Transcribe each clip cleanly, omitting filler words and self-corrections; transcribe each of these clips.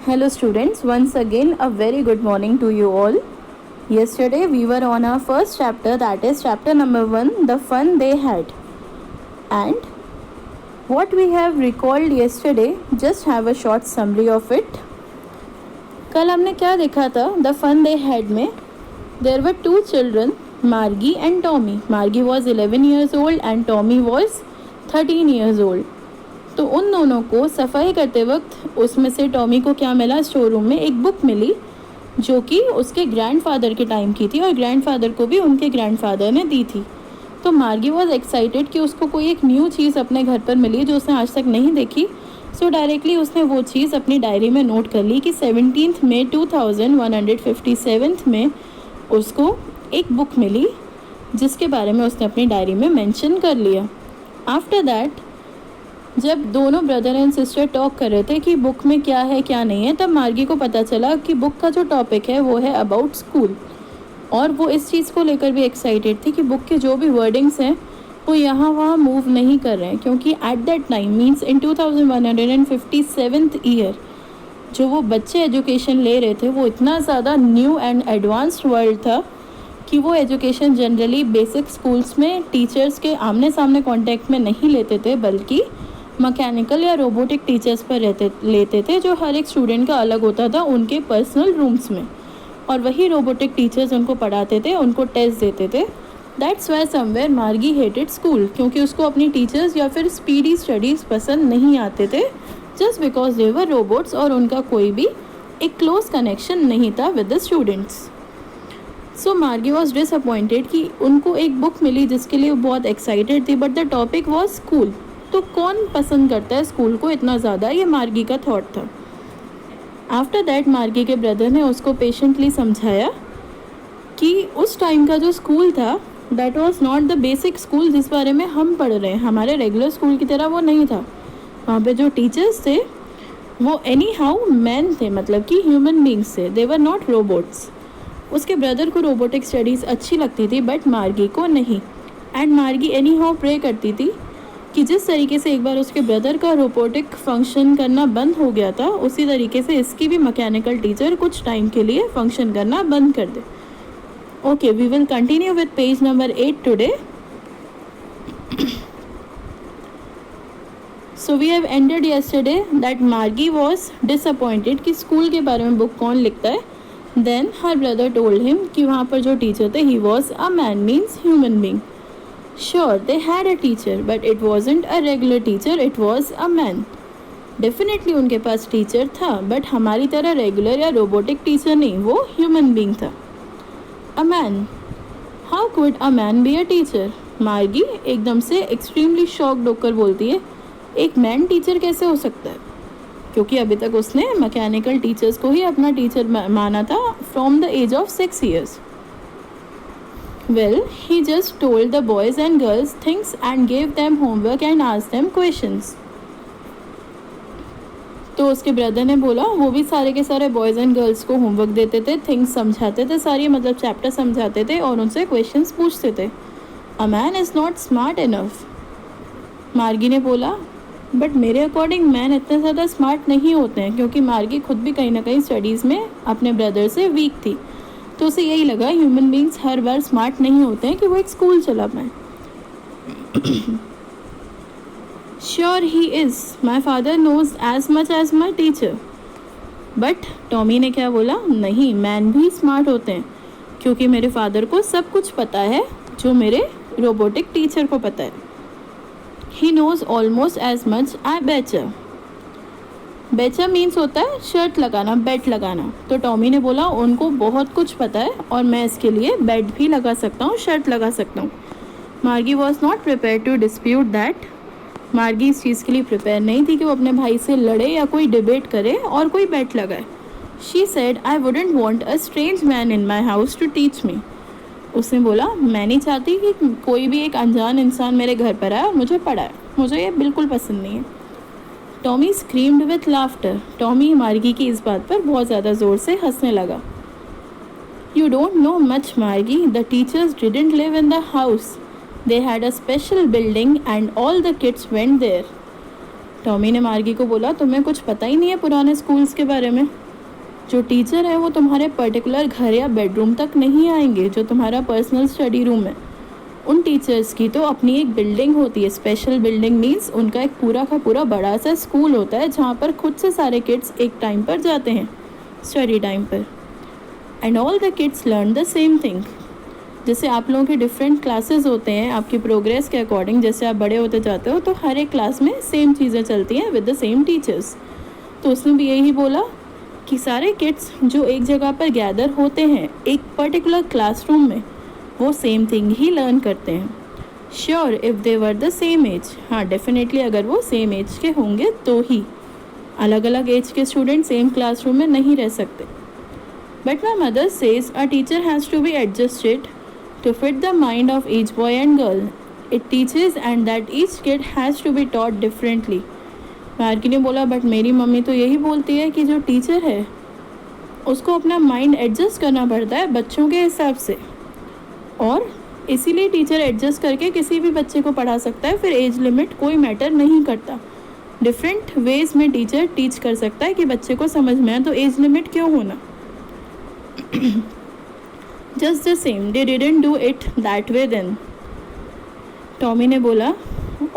Hello students, once again a very good morning to you all. Yesterday we were on our first chapter, that is chapter number 1, the fun they had. And what we have recalled yesterday, just have a short summary of it. कल हमने क्या देखा था the fun they had में? There were to children, मार्गी and Tommy. मार्गी was 11 years old and Tommy was 13 years old. तो उन दोनों को सफाई करते वक्त उसमें से टॉमी को क्या मिला? स्टोर रूम में एक बुक मिली जो कि उसके ग्रैंडफादर के टाइम की थी और ग्रैंडफादर को भी उनके ग्रैंडफादर ने दी थी. तो मार्गी वॉज एक्साइटेड कि उसको कोई एक न्यू चीज़ अपने घर पर मिली जो उसने आज तक नहीं देखी. सो डायरेक्टली उसने वो चीज़ अपनी डायरी में नोट कर ली कि 17 मई 2157 में उसको एक बुक मिली जिसके बारे में उसने अपनी डायरी में मेंशन कर लिया. आफ्टर दैट जब दोनों ब्रदर एंड सिस्टर टॉक कर रहे थे कि बुक में क्या है क्या नहीं है, तब मार्गी को पता चला कि बुक का जो टॉपिक है वो है अबाउट स्कूल. और वो इस चीज़ को लेकर भी एक्साइटेड थी कि बुक के जो भी वर्डिंग्स हैं वो यहाँ वहाँ मूव नहीं कर रहे हैं, क्योंकि at that time means in 2157 year जो वो बच्चे एजुकेशन ले रहे थे वो इतना ज़्यादा न्यू एंड एडवांस्ड वर्ल्ड था कि वो एजुकेशन जनरली बेसिक स्कूल्स में टीचर्स के आमने सामने कांटेक्ट में नहीं लेते थे, बल्कि मैकेनिकल या रोबोटिक टीचर्स पर लेते थे जो हर एक स्टूडेंट का अलग होता था उनके पर्सनल रूम्स में, और वही रोबोटिक टीचर्स उनको पढ़ाते थे, उनको टेस्ट देते थे. दैट्स वाई समवेयर मार्गी हेटेड स्कूल, क्योंकि उसको अपनी टीचर्स या फिर स्पीडी स्टडीज़ पसंद नहीं आते थे, just because they were robots और उनका कोई भी एक क्लोज कनेक्शन नहीं था विद द स्टूडेंट्स. सो मार्गी वॉज डिसअपॉइंटेड कि उनको एक बुक मिली जिसके लिए वो बहुत एक्साइटेड थी, but the topic was school. तो कौन पसंद करता है स्कूल को इतना ज़्यादा, ये मार्गी का थॉट था. आफ्टर दैट मार्गी के ब्रदर ने उसको पेशेंटली समझाया कि उस टाइम का जो स्कूल था that was not the basic school जिस बारे में हम पढ़ रहे हैं. हमारे रेगुलर स्कूल की तरह वो नहीं था. वहाँ पे जो टीचर्स थे वो एनी हाउ मैन थे, मतलब कि ह्यूमन बींग्स थे, दे वर नॉट रोबोट्स. उसके ब्रदर को रोबोटिक स्टडीज़ अच्छी लगती थी बट मार्गी को नहीं. एंड मार्गी एनी हाउ प्रे करती थी कि जिस तरीके से एक बार उसके ब्रदर का रोबोटिक फंक्शन करना बंद हो गया था उसी तरीके से इसकी भी मैकेनिकल टीचर कुछ टाइम के लिए फंक्शन करना बंद कर दे. Okay, we will continue with page number 8 today. So we have ended yesterday that Margie was disappointed कि स्कूल के बारे में बुक कौन लिखता है. Then her brother told him कि वहाँ पर जो टीचर थे he was a man means human being. Sure, they had a teacher, but it wasn't a regular teacher, it was a man. Definitely उनके पास टीचर था, बट हमारी तरह regular या रोबोटिक टीचर नहीं, वो ह्यूमन बींग था. A man. How could a man be a teacher? मार्गी एकदम से एक्सट्रीमली शॉक्ड होकर बोलती है, एक मैन टीचर कैसे हो सकता है? क्योंकि अभी तक उसने मैकेनिकल टीचर्स को ही अपना टीचर माना था from the age of 6 years. Well, he just told the boys and girls things and gave them homework and asked them questions. तो उसके ब्रदर ने बोला वो भी सारे के सारे बॉयज़ एंड गर्ल्स को होमवर्क देते थे, थिंग्स समझाते थे, सारी मतलब चैप्टर समझाते थे और उनसे क्वेश्चंस पूछते थे. A man is not smart enough. मार्गी ने बोला बट मेरे अकॉर्डिंग मैन इतने ज़्यादा स्मार्ट नहीं होते हैं, क्योंकि मार्गी खुद भी कहीं ना कहीं स्टडीज़ में अपने ब्रदर से वीक थी. तो उसे यही लगा ह्यूमन बींग्स हर बार स्मार्ट नहीं होते हैं कि वो एक स्कूल चला पाए. Sure he is, my father knows as much as my teacher. But Tommy ने क्या बोला, नहीं, मैन भी स्मार्ट होते हैं, क्योंकि मेरे फादर को सब कुछ पता है जो मेरे रोबोटिक टीचर को पता है. He knows almost as much I betcha. Betcha means होता है शर्ट लगाना, बेट लगाना. तो टॉमी ने बोला उनको बहुत कुछ पता है और मैं इसके लिए बेट भी लगा सकता हूँ, शर्ट लगा सकता हूँ. Margie was not prepare to dispute that. Margie इस चीज़ के लिए प्रिपेयर नहीं थी कि वो अपने भाई से लड़े या कोई डिबेट करे और कोई बेट लगाए. She said I wouldn't want a strange man in my house to teach me. उसने बोला मैं नहीं चाहती कि कोई भी एक अनजान इंसान मेरे घर पर आए और मुझे पढ़ाए, मुझे ये बिल्कुल पसंद नहीं है. Tommy screamed with laughter. Tommy मार्गी की इस बात पर बहुत ज़्यादा ज़ोर से हंसने लगा. You don't know much Margie, the teachers didn't live in the house, they had a special building and all the kids went there. Tommy ने मार्गी को बोला, तुम्हें कुछ पता ही नहीं है पुराने स्कूल्स के बारे में। जो टीचर है वो तुम्हारे पर्टिकुलर घर या बेडरूम तक नहीं आएंगे, जो तुम्हारा पर्सनल स्टडी रूम है। उन टीचर्स की तो अपनी एक बिल्डिंग होती है। स्पेशल बिल्डिंग मीन्स उनका एक पूरा का पूरा बड़ा सा स्कूल होता है जहाँ पर खुद से सारे किड्स एक टाइम पर जाते हैं, स्टडी टाइम पर। And all the kids learn the same thing. जैसे आप लोगों के डिफरेंट क्लासेस होते हैं, आपकी प्रोग्रेस के अकॉर्डिंग जैसे आप बड़े होते जाते हो, तो हर एक क्लास में सेम चीज़ें चलती हैं विद द सेम टीचर्स। तो उसने भी यही बोला कि सारे किड्स जो एक जगह पर गैदर होते हैं एक पर्टिकुलर क्लासरूम में, वो सेम थिंग ही लर्न करते हैं। Sure if they were the same age, हाँ डेफिनेटली अगर वो सेम एज के होंगे तो ही। अलग अलग एज के स्टूडेंट सेम क्लासरूम में नहीं रह सकते। But my mother says a teacher has to be adjusted to fit the mind of each boy and girl. It teaches and that each kid has to be taught differently. मार्गी ने बोला, but मेरी mummy तो यही बोलती है कि जो टीचर है उसको अपना माइंड एडजस्ट करना पड़ता है बच्चों के हिसाब से, और इसीलिए टीचर एडजस्ट करके किसी भी बच्चे को पढ़ा सकता है। फिर एज लिमिट कोई मैटर नहीं करता। डिफरेंट वेज में टीचर टीच कर सकता है कि बच्चे को समझ में आए, तो एज लिमिट क्यों होना। Just the same, they didn't do it that way then. Tommy ने बोला,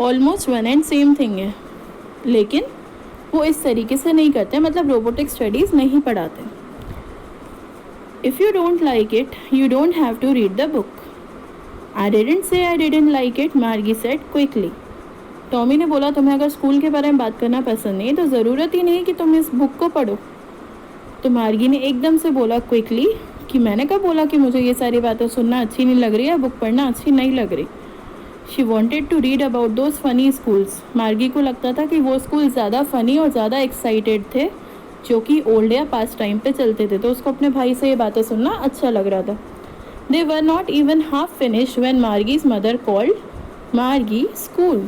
almost one and same thing है, लेकिन वो इस तरीके से नहीं करते, मतलब रोबोटिक स्टडीज़ नहीं पढ़ाते। If you don't like it you don't have to read the book. I didn't say I didn't like it, Margie said quickly. Tommy ने बोला, तुम्हें अगर स्कूल के बारे में बात करना पसंद नहीं तो ज़रूरत ही नहीं कि तुम इस बुक को पढ़ो। तो मार्गी ने एकदम से बोला क्विकली कि मैंने कब बोला कि मुझे ये सारी बातें सुनना अच्छी नहीं लग रही है, बुक पढ़ना अच्छी नहीं लग रही। She wanted to read about those funny schools. Margie को लगता था कि वो स्कूल ज़्यादा फ़नी और ज़्यादा एक्साइटेड थे जो कि ओल्ड या पास्ट टाइम पे चलते थे, तो उसको अपने भाई से ये बातें सुनना अच्छा लग रहा था। They were not even half finish when Margie's mother called Margie school.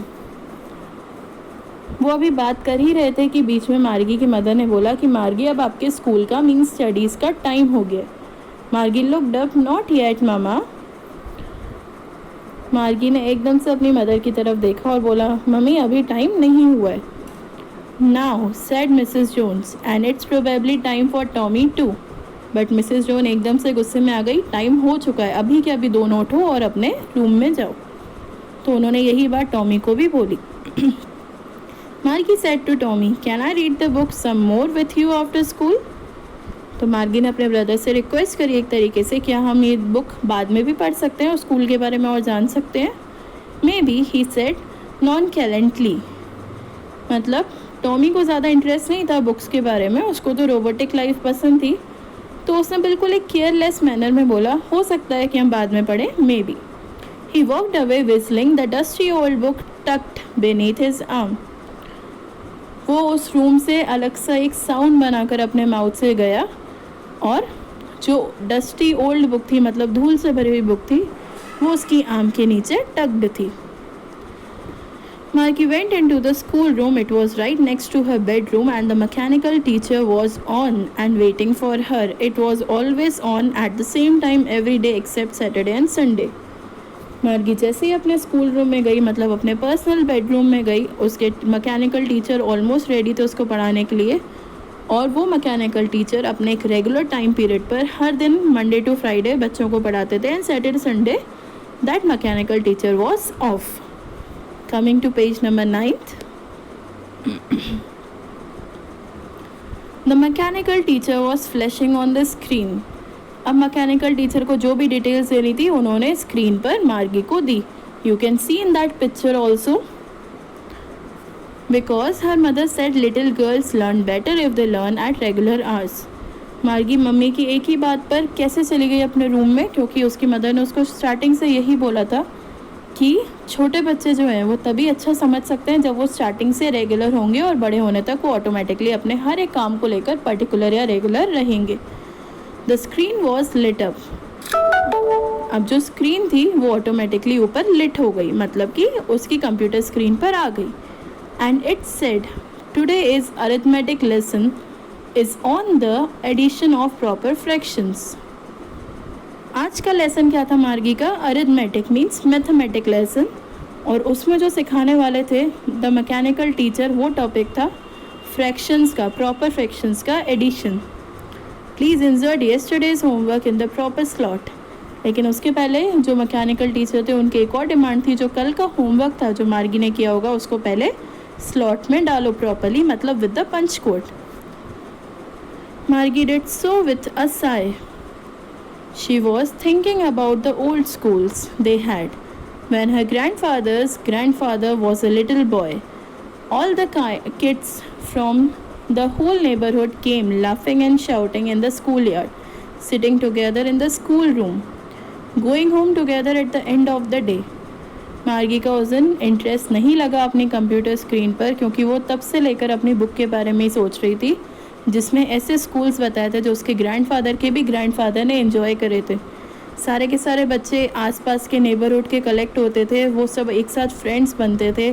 वो अभी बात कर ही रहे थे कि बीच में मार्गी की मदर ने बोला कि मार्गी अब आपके स्कूल का मीन्स स्टडीज़ का टाइम हो गया। मार्गी लुक्ड अप, नॉट येट मामा। मार्गी ने एकदम से अपनी मदर की तरफ देखा और बोला, मम्मी अभी टाइम नहीं हुआ है। Now said Mrs Jones, and it's probably time for Tommy too. But Mrs Jones एकदम से गुस्से में आ गई, टाइम हो चुका है, अभी के अभी दोनों उठो और अपने रूम में जाओ। तो उन्होंने यही बात टॉमी को भी बोली। Margie said to Tommy, can I read the book some more with you after school. तो मार्गी ने अपने ब्रदर से रिक्वेस्ट करी एक तरीके से, क्या हम ये बुक बाद में भी पढ़ सकते हैं और स्कूल के बारे में और जान सकते हैं। Maybe he said nonchalantly, मतलब टॉमी को ज़्यादा इंटरेस्ट नहीं था बुक्स के बारे में, उसको तो रोबोटिक लाइफ पसंद थी। तो उसने बिल्कुल एक केयरलेस मैनर में बोला, हो सकता है कि हम बाद में पढ़ें, maybe. He walked away whistling the dusty old book tucked beneath his arm. वो उस रूम से अलग सा एक साउंड बनाकर अपने माउथ से गया और जो डस्टी ओल्ड बुक थी, मतलब धूल से भरी हुई बुक थी, वो उसकी आर्म के नीचे टक्ड थी। Margie went into the schoolroom. It was right next to her bedroom and the mechanical teacher was on and waiting for her. It was always on at the same time every day except Saturday and Sunday. मार्गी जैसे ही अपने school room में गई, मतलब अपने personal bedroom में गई, उसके मैकेनिकल टीचर ऑलमोस्ट रेडी थे उसको पढ़ाने के लिए, और वो मैकेनिकल टीचर अपने एक रेगुलर टाइम पीरियड पर हर दिन मंडे टू फ्राइडे बच्चों को पढ़ाते थे, and Saturday Sunday that mechanical teacher was of. Coming to page number 9th. The mechanical teacher was flashing on the screen. अब मैकेनिकल टीचर को जो भी डिटेल्स देनी थी उन्होंने स्क्रीन पर मार्गी को दी. You can see in that picture also. Because her mother said little girls learn better if they learn at regular hours. मार्गी मम्मी की एक ही बात पर कैसे चली गई अपने रूम में, क्योंकि उसकी मदर ने उसको स्टार्टिंग से यही बोला था कि छोटे बच्चे जो हैं वो तभी अच्छा समझ सकते हैं जब वो स्टार्टिंग से रेगुलर होंगे और बड़े होने तक वो ऑटोमेटिकली अपने हर एक काम को लेकर पर्टिकुलर या रेगुलर रहेंगे. The screen was lit up. अब जो स्क्रीन थी वो ऑटोमेटिकली ऊपर लिट हो गई, मतलब कि उसकी कंप्यूटर स्क्रीन पर आ गई. And it said today is arithmetic lesson is on the addition of proper fractions. आज का लेसन क्या था मार्गी का? अरिथमेटिक मीन्स मैथमेटिक लेसन, और उसमें जो सिखाने वाले थे द मैकेनिकल टीचर, वो टॉपिक था फ्रैक्शंस का, प्रॉपर फ्रैक्शंस का addition. Please insert yesterday's homework in the proper slot. लेकिन उसके पहले जो मैकेनिकल टीचर थे उनकी एक और डिमांड थी, जो कल का होमवर्क था जो मार्गी ने किया होगा उसको पहले स्लॉट में डालो प्रॉपरली, मतलब विद द पंच कोड। मार्गी did so with a Sai. She was thinking about the old schools they had when her grandfather's grandfather was a little boy. All the kids from the whole neighborhood came laughing and shouting in the schoolyard, sitting together in the schoolroom, going home together at the end of the day. मार्गी का उस दिन interest नहीं लगा अपनी computer screen पर, क्योंकि वो तब से लेकर अपनी बुक के बारे में ही सोच रही थी जिसमें ऐसे स्कूल्स बताए थे जो उसके ग्रैंडफादर के भी ग्रैंडफादर ने एंजॉय करे थे। सारे के सारे बच्चे आसपास के नेबरहुड के कलेक्ट होते थे, वो सब एक साथ फ्रेंड्स बनते थे,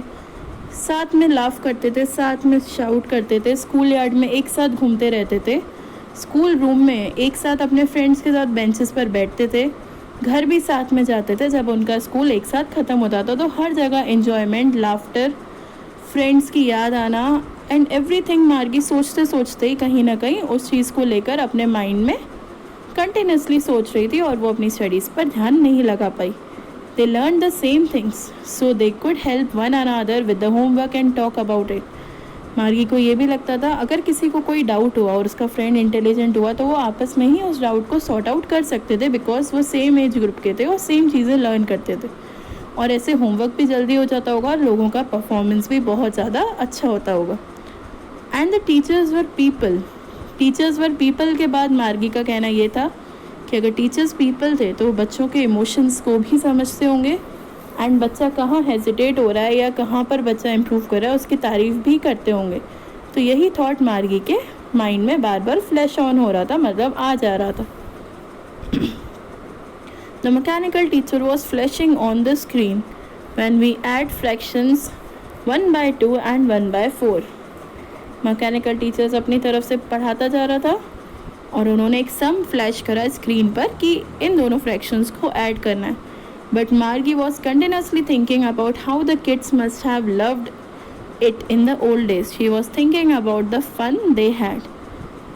साथ में लाफ करते थे, साथ में शाउट करते थे, स्कूल यार्ड में एक साथ घूमते रहते थे, स्कूल रूम में एक साथ अपने फ्रेंड्स के साथ बेंचेस पर बैठते थे, घर भी साथ में जाते थे जब उनका स्कूल एक साथ ख़त्म होता था। तो हर जगह एन्जॉयमेंट, लाफ्टर, फ्रेंड्स की याद आना एंड एवरीथिंग। मार्गी सोचते सोचते ही कहीं ना कहीं उस चीज़ को लेकर अपने माइंड में कंटिन्यूसली सोच रही थी और वो अपनी स्टडीज़ पर ध्यान नहीं लगा पाई। They learn the same things so they could help one another with the homework and talk about it. Margie को ये भी लगता था अगर किसी को कोई डाउट हुआ और उसका फ्रेंड इंटेलिजेंट हुआ तो वो आपस में ही उस डाउट को सॉर्ट आउट कर सकते थे, बिकॉज वो सेम एज ग्रुप के थे और सेम चीज़ें लर्न करते थे, और ऐसे होमवर्क भी जल्दी हो जाता होगा और लोगों का परफॉर्मेंस भी बहुत ज़्यादा अच्छा होता होगा। And the teachers were people. Teachers were people के बाद मार्गी का कहना ये था कि अगर टीचर्स पीपल थे तो बच्चों के इमोशंस को भी समझते होंगे एंड बच्चा कहाँ हेजिटेट हो रहा है या कहाँ पर बच्चा इम्प्रूव कर रहा है उसकी तारीफ़ भी करते होंगे। तो यही थॉट मार्गी के माइंड में बार बार फ्लैश ऑन हो रहा था, मतलब आ जा रहा था। The mechanical teacher was flashing on the screen when we add fractions 1/2 and 1/4। Mechanical teachers अपनी तरफ से पढ़ाता जा रहा था और उन्होंने एक सम फ्लैश करा स्क्रीन पर कि इन दोनों फ्रैक्शंस को ऐड करना है। But Margie was continuously thinking about how the kids must have loved it in the old days. She was thinking about the fun they had.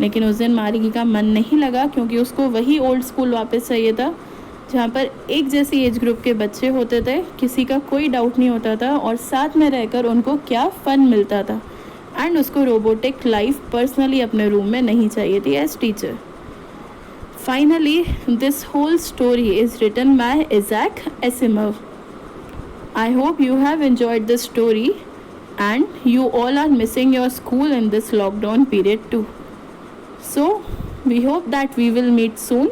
लेकिन उस दिन मार्गी का मन नहीं लगा, क्योंकि उसको वही ओल्ड स्कूल वापस चाहिए था जहाँ पर एक जैसी एज ग्रुप के बच्चे होते थे, किसी का कोई डाउट नहीं होता था और साथ में रहकर उनको क्या फ़न मिलता था। एंड उसको रोबोटिक लाइफ पर्सनली अपने रूम में नहीं चाहिए थी as teacher. Finally this whole story is written by Isaac Asimov. I hope you have enjoyed this story and you all are missing your school in this lockdown period too. So we hope that we will meet soon.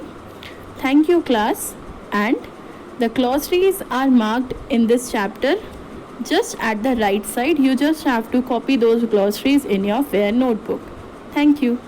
Thank you class, and the glossaries are marked in this chapter just at the right side. You just have to copy those glossaries in your fair notebook. Thank you.